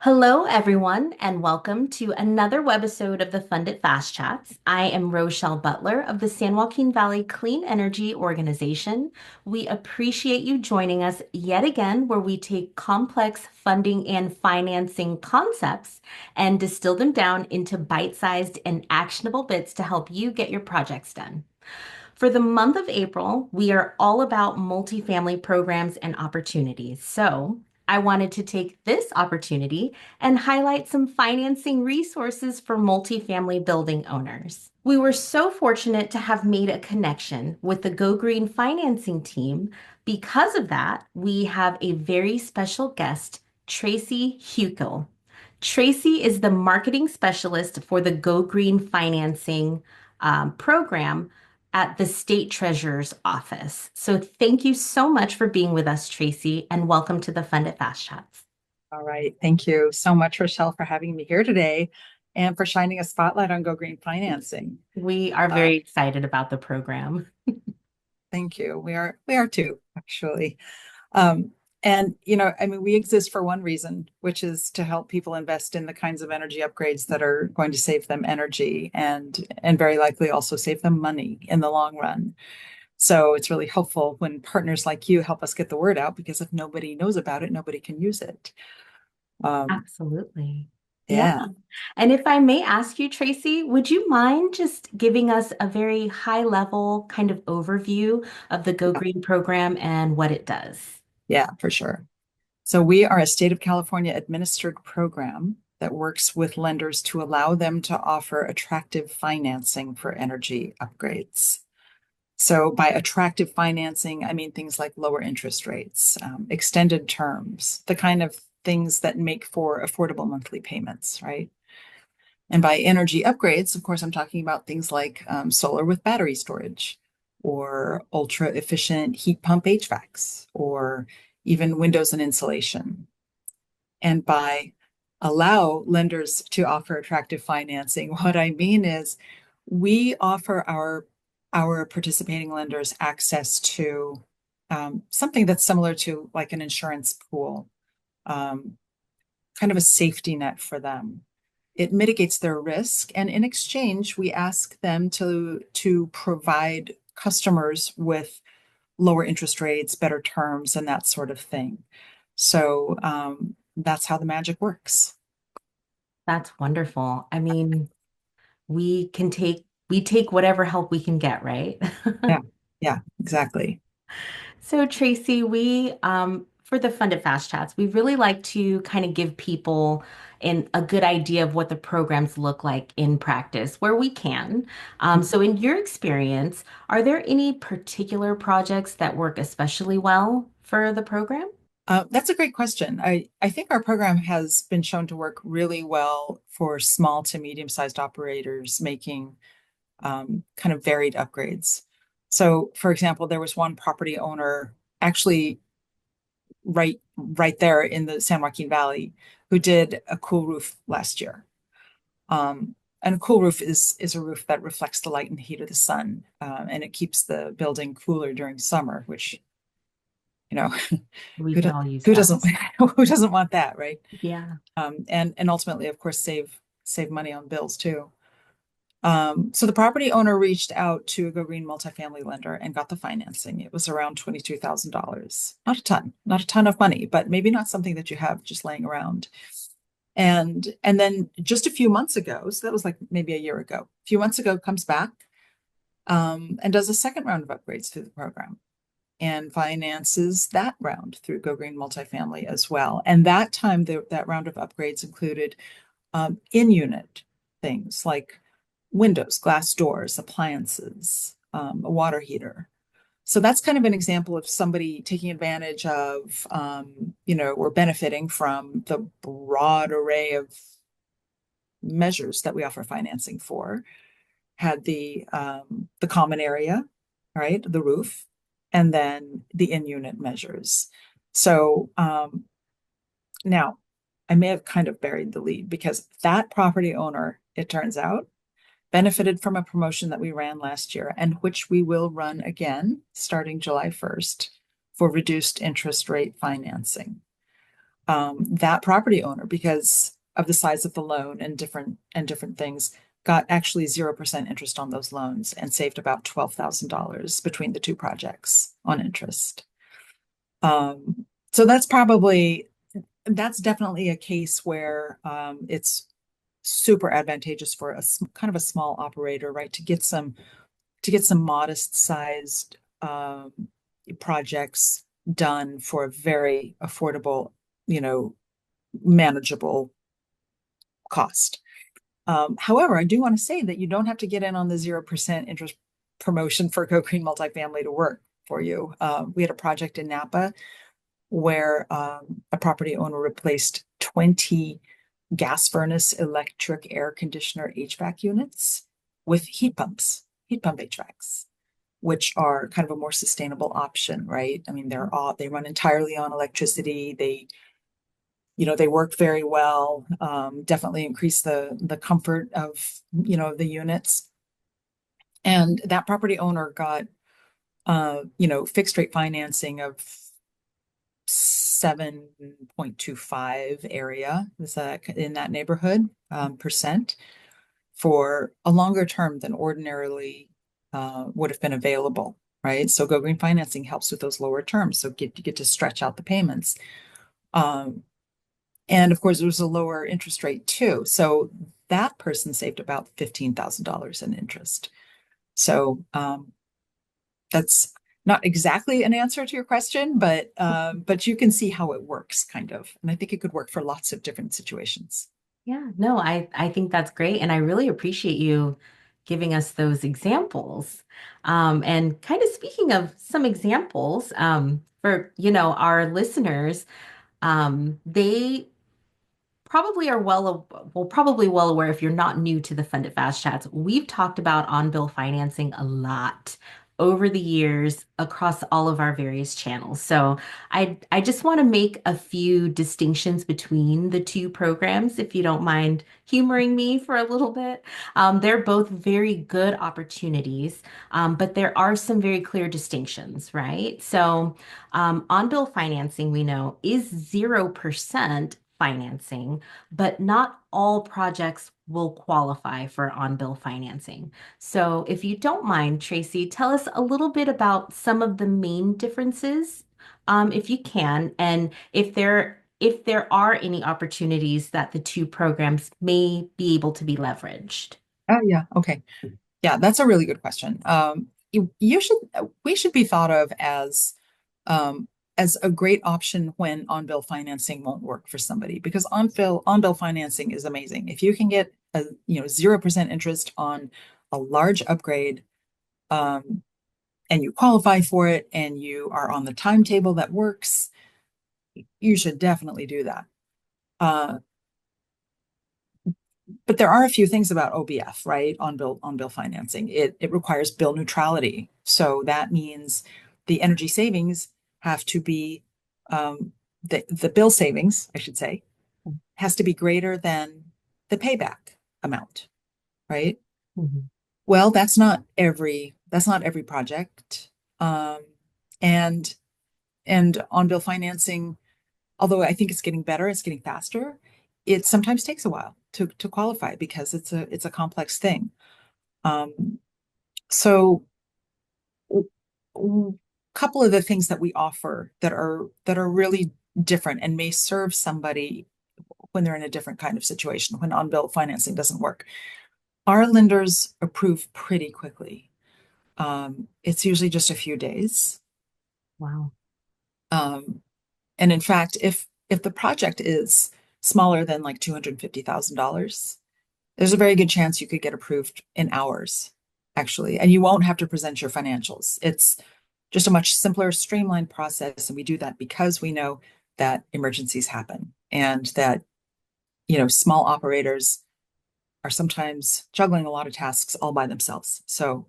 Hello, everyone, and welcome to another webisode of the Fund It Fast Chats. I am Rochelle Butler of the San Joaquin Valley Clean Energy Organization. We appreciate you joining us yet again, where we take complex funding and financing concepts and distill them down into bite-sized and actionable bits to help you get your projects done. For the month of April, we are all about multifamily programs and opportunities. So I wanted to take this opportunity and highlight some financing resources for multifamily building owners. We were so fortunate to have made a connection with the GoGreen Financing team. Because of that, we have a very special guest, Tracy Hukill. Tracy is the marketing specialist for the GoGreen Financing program at the State Treasurer's Office. So thank you so much for being with us, Tracy, and welcome to the Fund at Fast Chats. All right. Thank you so much, Rochelle, for having me here today and for shining a spotlight on Go Green Financing. We are Uh, very excited about the program. Thank you. We are too, actually. Um, we exist for one reason, which is to help people invest in the kinds of energy upgrades that are going to save them energy and very likely also save them money in the long run. So it's really helpful when partners like you help us get the word out, because if nobody knows about it, nobody can use it. Um, Absolutely. Yeah. yeah. And if I may ask you, Tracy, would you mind just giving us a very high level kind of overview of the Go Green program and what it does? Yeah, for sure. So we are a state of California administered program that works with lenders to allow them to offer attractive financing for energy upgrades. So by attractive financing, I mean things like lower interest rates, extended terms, the kind of things that make for affordable monthly payments, right? And by energy upgrades, of course, I'm talking about things like solar with battery storage, or ultra efficient heat pump HVACs, or even windows and insulation. And by allow lenders to offer attractive financing, what I mean is we offer our participating lenders access to something that's similar to like an insurance pool, um, kind of a safety net for them. It mitigates their risk, and in exchange, we ask them to provide customers with lower interest rates, better terms, and that sort of thing. So that's how the magic works. That's wonderful. I mean, we take whatever help we can get, right? Yeah, yeah, exactly. So Tracy, we for the Funded Fast Chats, we really like to kind of give people a good idea of what the programs look like in practice where we can. So in your experience, are there any particular projects that work especially well for the program? That's a great question. I think our program has been shown to work really well for small to medium-sized operators making kind of varied upgrades. So, for example, there was one property owner actually right there in the San Joaquin Valley who did a cool roof last year. And a cool roof is a roof that reflects the light and heat of the sun, and it keeps the building cooler during summer, which you know We who could do, all use who that. doesn't who doesn't want that, right? Yeah. And ultimately, of course, save money on bills too. So the property owner reached out to a Go Green multifamily lender and got the financing. It was around $22,000. Not a ton of money, but maybe not something that you have just laying around. And then just a few months ago, so that was like maybe a year ago, a few months ago, comes back and does a second round of upgrades through the program and finances that round through Go Green Multifamily as well. And that time, that round of upgrades included in-unit things like windows, glass doors, appliances, a water heater. So that's kind of an example of somebody taking advantage of, or benefiting from the broad array of measures that we offer financing for. Had the common area, right, the roof, and then the in-unit measures. So now I may have kind of buried the lead, because that property owner, it turns out, benefited from a promotion that we ran last year and which we will run again starting July 1st for reduced interest rate financing. That property owner, because of the size of the loan and different things, got actually 0% interest on those loans and saved about $12,000 between the two projects on interest. So that's definitely a case where it's super advantageous for kind of a small operator, right, to get some modest sized projects done for a very affordable, you know, manageable cost. However, I do want to say that you don't have to get in on the 0% interest promotion for GoGreen multifamily to work for you. We had a project in Napa where a property owner replaced 20 gas furnace electric air conditioner HVAC units with heat pump HVACs, which are kind of a more sustainable option, right? I mean, they run entirely on electricity. They work very well. Definitely increase the comfort of the units. And that property owner got fixed rate financing of 7.25 area, is that in that neighborhood, percent, for a longer term than ordinarily would have been available, right? So GoGreen Financing helps with those lower terms. So you get to stretch out the payments. And of course, it was a lower interest rate too. So that person saved about $15,000 in interest. So that's not exactly an answer to your question, but you can see how it works, kind of. And I think it could work for lots of different situations. Yeah, no, I think that's great. And I really appreciate you giving us those examples. And kind of speaking of some examples, for, our listeners, they probably well aware if you're not new to the Funded Fast Chats. We've talked about on-bill financing a lot over the years across all of our various channels. So I just want to make a few distinctions between the two programs, if you don't mind humoring me for a little bit. They're both very good opportunities, but there are some very clear distinctions, right? So on-bill financing, we know, is 0% financing, but not all projects will qualify for on-bill financing. So if you don't mind, Tracy, tell us a little bit about some of the main differences, if you can, and if there are any opportunities that the two programs may be able to be leveraged. Oh, yeah. Okay. Yeah, that's a really good question. We should be thought of as a great option when on-bill financing won't work for somebody, because on-bill financing is amazing. If you can get 0% interest on a large upgrade, um, and you qualify for it and you are on the timetable that works, you should definitely do that. But there are a few things about OBF, right? On bill financing. It requires bill neutrality. So that means the energy savings have to be the bill savings, I should say, has to be greater than the payback amount, right? Mhm. Well, that's not every project. Um, and and on-bill financing, although I think it's getting better, it's getting faster, it sometimes takes a while to qualify because it's a complex thing. Um, so a couple of the things that we offer that are really different and may serve somebody when they're in a different kind of situation, when on-bill financing doesn't work. Our lenders approve pretty quickly. It's usually just a few days. Wow. Um, and in fact, if the project is smaller than like $250,000, there's a very good chance you could get approved in hours, actually, and you won't have to present your financials. It's just a much simpler, streamlined process, and we do that because we know that emergencies happen and that small operators are sometimes juggling a lot of tasks all by themselves. So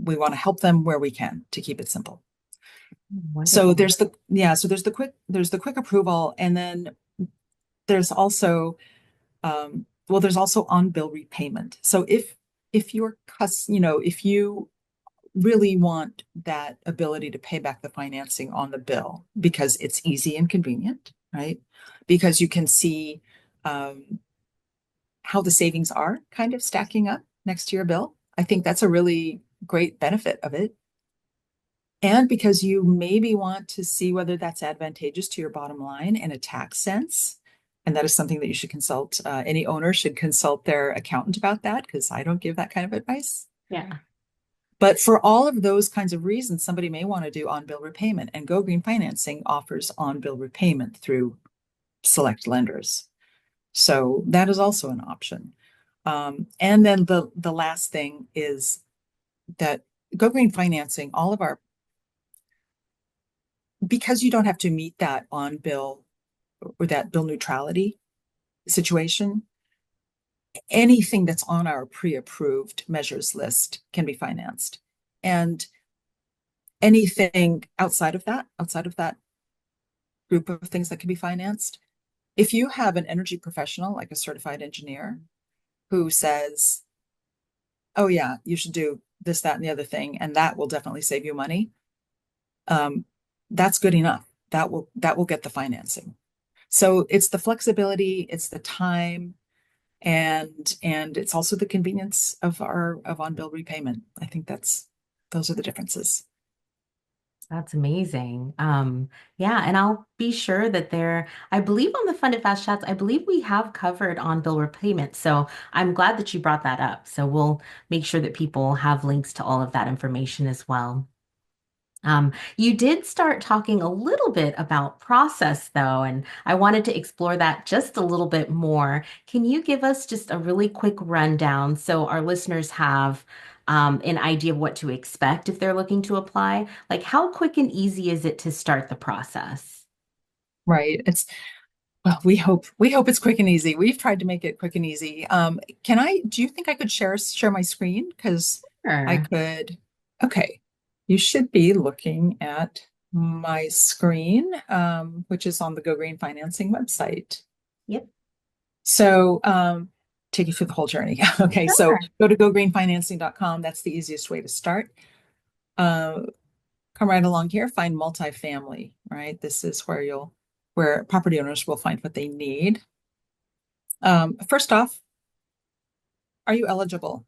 we want to help them where we can to keep it simple. So Wonderful. there's the quick approval, and then there's also there's also on bill repayment. So if you really want that ability to pay back the financing on the bill because it's easy and convenient, right? Because you can see um, how the savings are kind of stacking up next to your bill. I think that's a really great benefit of it. And because you maybe want to see whether that's advantageous to your bottom line in a tax sense. And that is something that you should consult. Any owner should consult their accountant about that because I don't give that kind of advice. Yeah. But for all of those kinds of reasons, somebody may want to do on-bill repayment, and GoGreen Financing offers on-bill repayment through select lenders. So that is also an option. And then the last thing is that GoGreen Financing, all of our, because you don't have to meet that on-bill or that bill neutrality situation, anything that's on our pre-approved measures list can be financed. And anything outside of that group of things that can be financed, if you have an energy professional, like a certified engineer, who says, oh yeah, you should do this, that, and the other thing, and that will definitely save you money, um, that's good enough. That will get the financing. So it's the flexibility, it's the time, and it's also the convenience of our of on-bill repayment. I think those are the differences. That's amazing. Yeah, and I'll be sure that I believe on the Funded Fast Chats, I believe we have covered on bill repayment. So I'm glad that you brought that up. So we'll make sure that people have links to all of that information as well. You did start talking a little bit about process, though, and I wanted to explore that just a little bit more. Can you give us just a really quick rundown so our listeners have an idea of what to expect if they're looking to apply? Like, how quick and easy is it to start the process? Right. It's well, we hope it's quick and easy. We've tried to make it quick and easy. Do you think I could share my screen? Because I Sure. could, okay. You should be looking at my screen, which is on the Go Green Financing website. Yep. So, take you through the whole journey. Okay, so Sure. go to gogreenfinancing.com. That's the easiest way to start. Uh, Come right along here, find multifamily, right? This is where property owners will find what they need. First off, are you eligible?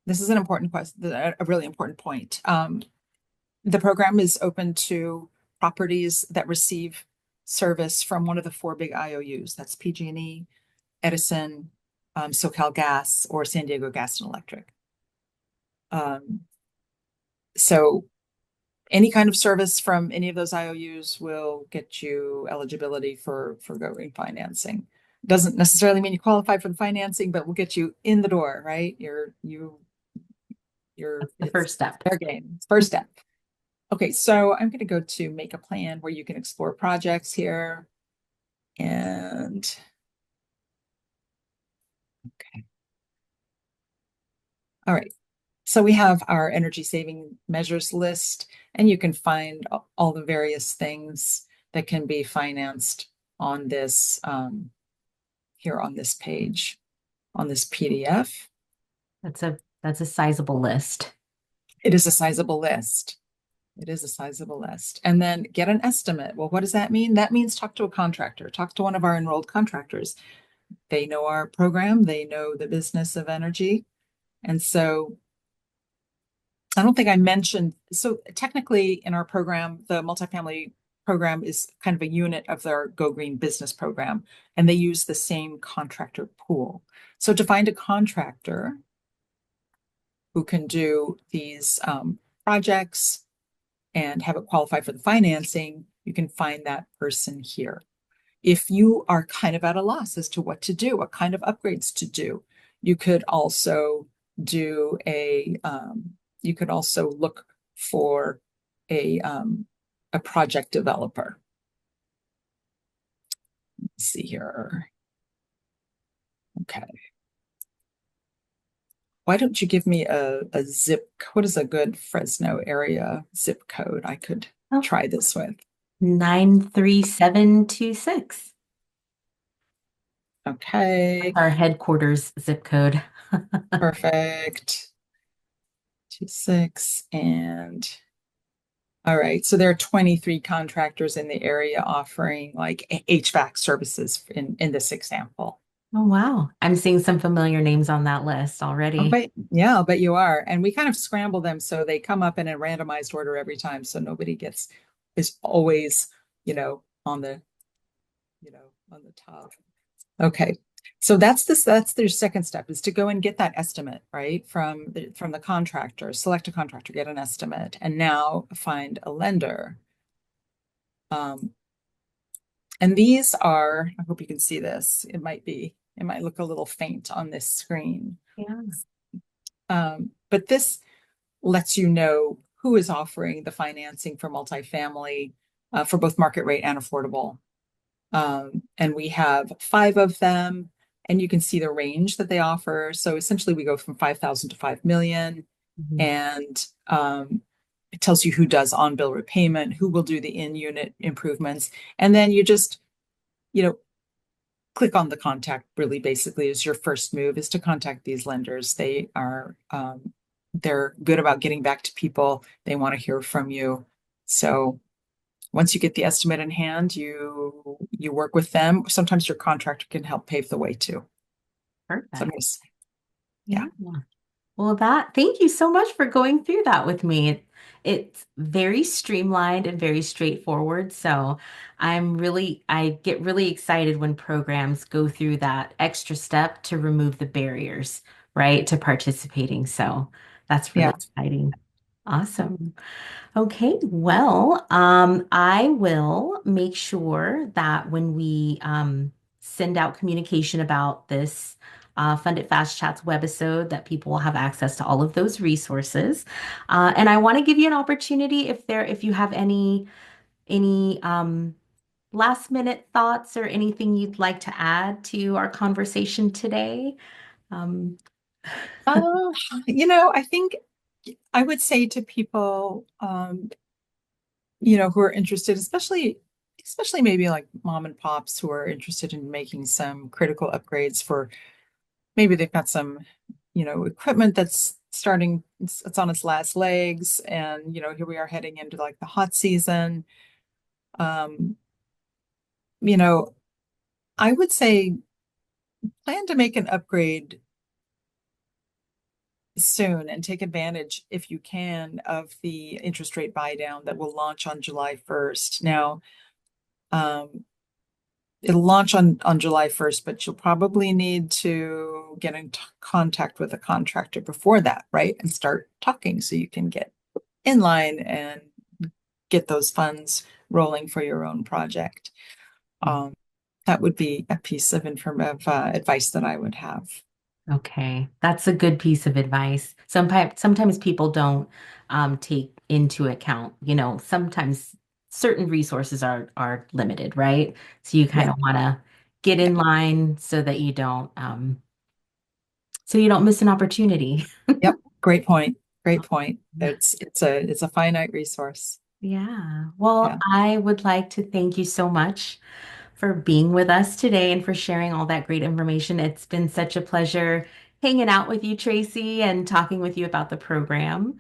This is an important question, a really important point. The program is open to properties that receive service from one of the four big IOUs. That's PG&E, Edison, SoCal Gas, or San Diego Gas and Electric. Um, so any kind of service from any of those IOUs will get you eligibility for Go Green financing. Doesn't necessarily mean you qualify for the financing, but will get you in the door, right? That's the It's first step. fair game. It's first step. Okay, so I'm going to go to make a plan where you can explore projects here. And okay, all right. So we have our energy saving measures list, and you can find all the various things that can be financed on this here on this page, on this PDF. That's a sizable list. It is a sizable list. It is a sizable list. And then get an estimate. Well, what does that mean? That means talk to a contractor, talk to one of our enrolled contractors. They know our program, they know the business of energy. And so I don't think I mentioned, so technically in our program, the multifamily program is kind of a unit of their Go Green business program, and they use the same contractor pool. So to find a contractor who can do these projects and have it qualify for the financing, you can find that person here. If you are kind of at a loss as to what to do, what kind of upgrades to do, you could also do you could also look for a project developer. Let's see here. Okay. Why don't you give me a what is a good Fresno area zip code I could Oh, try this with? 93726. That's Okay, our headquarters zip code. perfect. 26 and All right. So there are 23 contractors in the area offering like HVAC services in this example. Oh, wow. I'm seeing some familiar names on that list already. I'll bet you are. And we kind of scramble them so they come up in a randomized order every time. So nobody is always, on the top. Okay. So that's their second step is to go and get that estimate, right? From the contractor, select a contractor, get an estimate, and now find a lender. Um, and these are, I hope you can see this. It might look a little faint on this screen. Yeah. But this lets you know who is offering the financing for multifamily for both market rate and affordable. And we have 5 of them, and you can see the range that they offer. So essentially, we go from 5,000 to 5 million, Mhm. and it tells you who does on-bill repayment, who will do the in-unit improvements, and then you just, you know, click on the contact. Really, basically, is your first move is to contact these lenders. They're good about getting back to people. They want to hear from you. So once you get the estimate in hand, you work with them. Sometimes your contractor can help pave the way too. Perfect. Sometimes, yeah, Yeah. Well, thank you so much for going through that with me. It's very streamlined and very straightforward. So I get really excited when programs go through that extra step to remove the barriers, right, to participating. So that's really yeah. exciting. Awesome. Okay, well, I will make sure that when we send out communication about this Funded Fast Chats webisode, that people will have access to all of those resources. And I want to give you an opportunity if you have any last minute thoughts or anything you'd like to add to our conversation today. Um, Uh, I think I would say to people, who are interested, especially maybe like mom and pops who are interested in making some critical upgrades for maybe they've got some, equipment that's it's on its last legs, and here we are heading into like the hot season. Um, you know, I would say plan to make an upgrade soon and take advantage, if you can, of the interest rate buy down that will launch on July 1st. Now, um, it'll launch on July 1st, but you'll probably need to get in contact with a contractor before that, right? And start talking so you can get in line and get those funds rolling for your own project. Um, that would be a piece of informative advice that I would have. Okay, that's a good piece of advice. Sometimes people don't take into account, sometimes certain resources are limited, right? So you kind Yeah, of want to get yeah, in line so you don't miss an opportunity. yep. Great point. Great point. It's a finite resource. Yeah. Well, Yeah, I would like to thank you so much for being with us today and for sharing all that great information. It's been such a pleasure hanging out with you, Tracy, and talking with you about the program.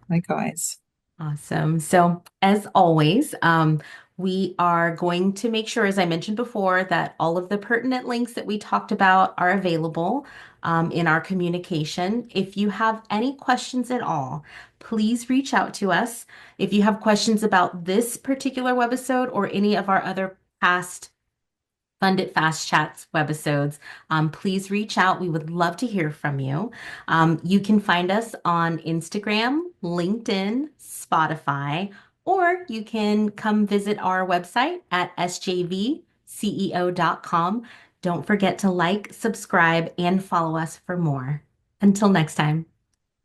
likewise. Awesome. So, as always, we are going to make sure, as I mentioned before, that all of the pertinent links that we talked about are available in our communication. If you have any questions at all, please reach out to us. If you have questions about this particular webisode or any of our other past Funded Fast Chats webisodes, please reach out. We would love to hear from you. You can find us on Instagram, LinkedIn, Spotify, or you can come visit our website at sjvceo.com. Don't forget to like, subscribe, and follow us for more. Until next time.